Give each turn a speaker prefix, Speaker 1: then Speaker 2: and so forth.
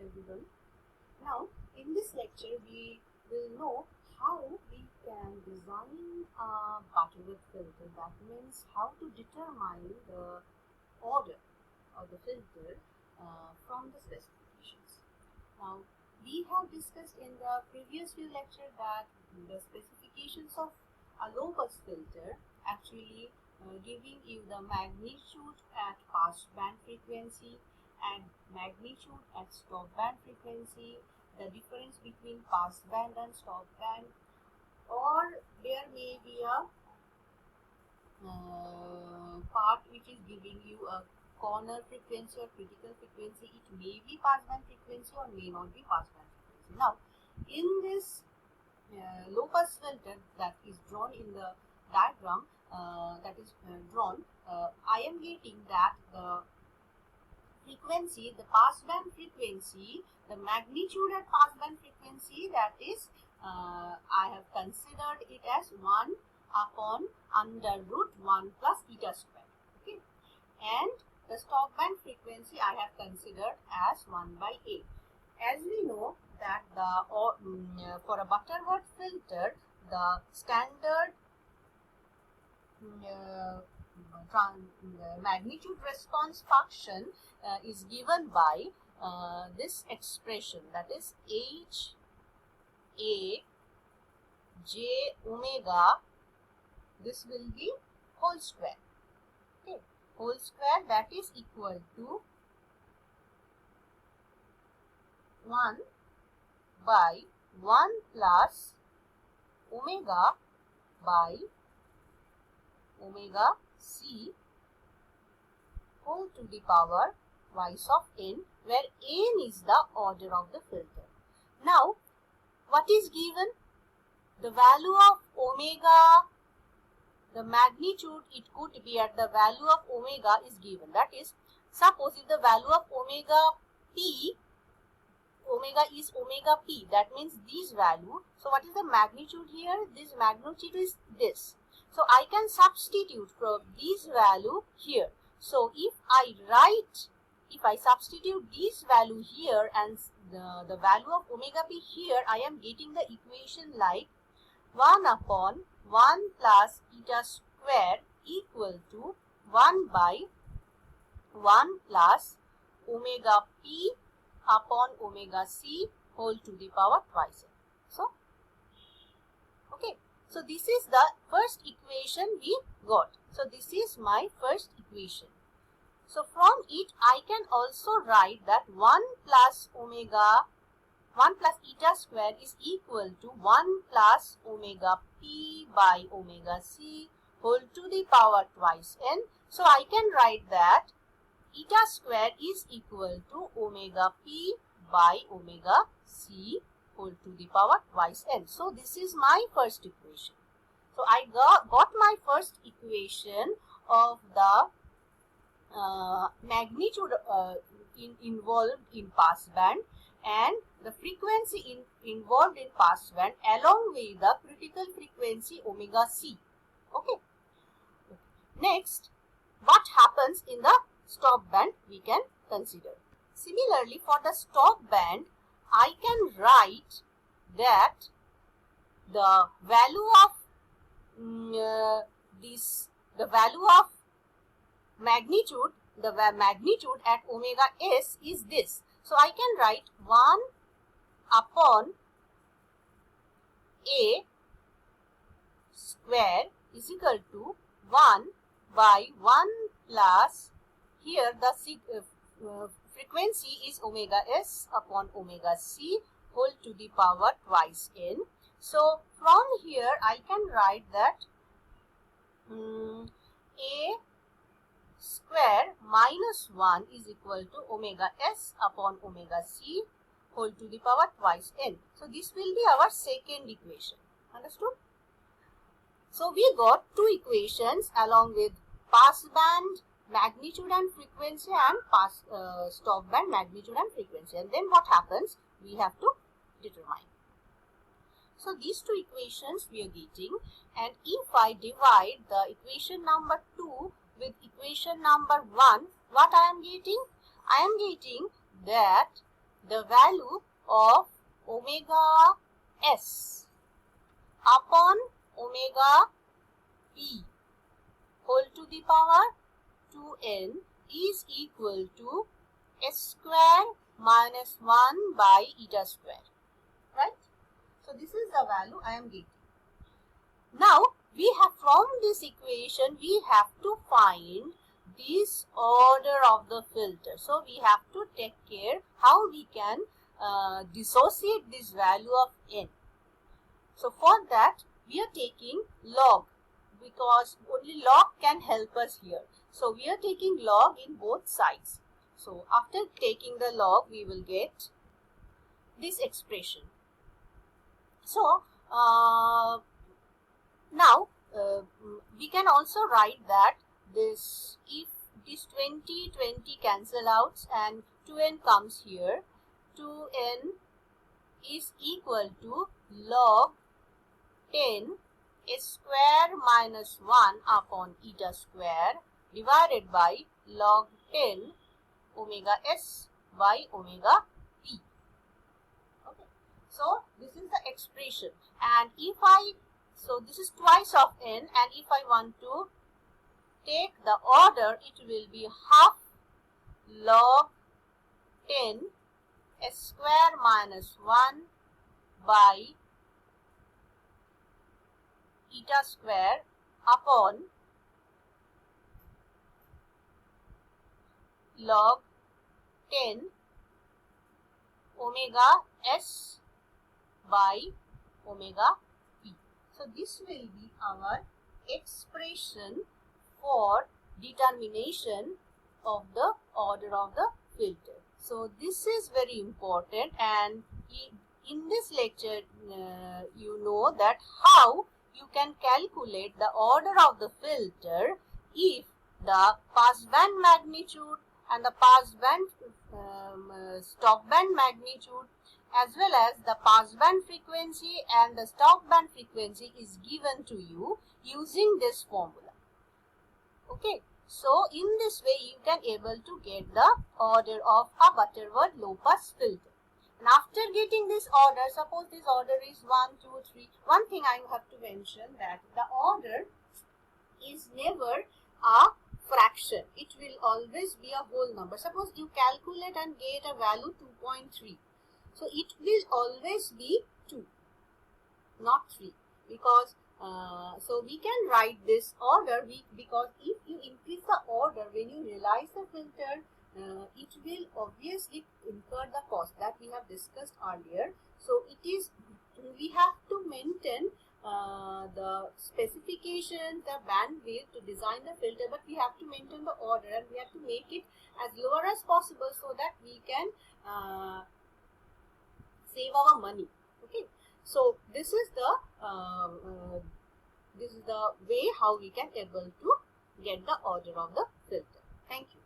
Speaker 1: everyone. Now in this lecture we will know how we can design a Butterworth filter. That means how to determine the order of the filter from the specifications. Now we have discussed in the previous few lecture that the specifications of a low pass filter actually giving you the magnitude at pass band frequency and magnitude at stop band frequency, the difference between pass band and stop band, or there may be a part which is giving you a corner frequency or critical frequency. It may be pass band frequency or may not be pass band frequency. Now in this low pass filter that is drawn in the diagram I am getting that the frequency, the pass band frequency, the magnitude at pass band frequency, that is I have considered it as 1 upon under root 1 plus eta square. Okay, and the stop band frequency I have considered as 1 by A. As we know that for a Butterworth filter, the standard magnitude response function is given by this expression, that is H A j omega. This will be whole square. Okay, whole square, that is equal to 1 by 1 plus omega by omega c whole to the power twice of n, where n is the order of the filter. Now, what is given? The value of omega, the magnitude it could be at the value of omega is given. That is, suppose if the value of omega p, omega is omega p, that means this value. So what is the magnitude here? This magnitude is this. So I can substitute from this value here. So if I substitute this value here and the value of omega p here, I am getting the equation like 1 upon 1 plus eta square equal to 1 by 1 plus omega p upon omega c whole to the power twice. So, okay. So this is the first equation we got. So this is my first equation. So from it I can also write that 1 plus eta square is equal to 1 plus omega p by omega c whole to the power twice n. So I can write that eta square is equal to omega p by omega c whole to the power twice n. So this is my first equation. So I got my first equation of the magnitude involved in pass band and the frequency involved in pass band along with the critical frequency omega c. Okay. Next, what happens in the stop band we can consider. Similarly, for the stop band, I can write that the value of magnitude, the magnitude at omega s is this. So I can write 1 upon a square is equal to 1 by 1 plus, here the frequency is omega s upon omega c whole to the power twice n. So from here I can write that a square minus 1 is equal to omega s upon omega c whole to the power twice n. So this will be our second equation. Understood? So we got two equations along with pass band magnitude and frequency and stop band magnitude and frequency. And then what happens? We have to determine. So these two equations we are getting, and if I divide the equation number 2 with equation number 1, what I am getting? I am getting that the value of omega s upon omega p whole to the power 2n is equal to s square minus 1 by eta square, right? So this is the value I am getting. Now we have, from this equation we have to find this order of the filter. So we have to take care how we can dissociate this value of n. So for that we are taking log, because only log can help us here. So we are taking log in both sides. So after taking the log we will get this expression. So now we can also write that this, if this 20 cancel out and 2n comes here, 2n is equal to log 10 s square minus 1 upon eta square divided by log 10 omega s by omega p. Okay, so this is the expression, and if so this is twice of n, and if I want to take the order, it will be half log 10 s square minus 1 by eta square upon log 10 omega s by omega p. So this will be our expression for determination of the order of the filter. So this is very important, and in this lecture you know that how you can calculate the order of the filter if the passband magnitude and the passband stop band magnitude as well as the passband frequency and the stop band frequency is given to you using this formula. Okay, so in this way you can able to get the order of a Butterworth low pass filter. And after getting this order, suppose this order is 1, 2, 3. One thing I have to mention, that the order is never a fraction. It will always be a whole number. Suppose you calculate and get a value 2.3. So it will always be 2, not 3. Because so we can write this order because if you increase the order when you realize the filter, it will obviously incur the cost that we have discussed earlier. So it is, we have to maintain the specification, the bandwidth to design the filter, but we have to maintain the order and we have to make it as lower as possible so that we can save our money. Okay, so this is the way how we can able to get the order of the filter. Thank you.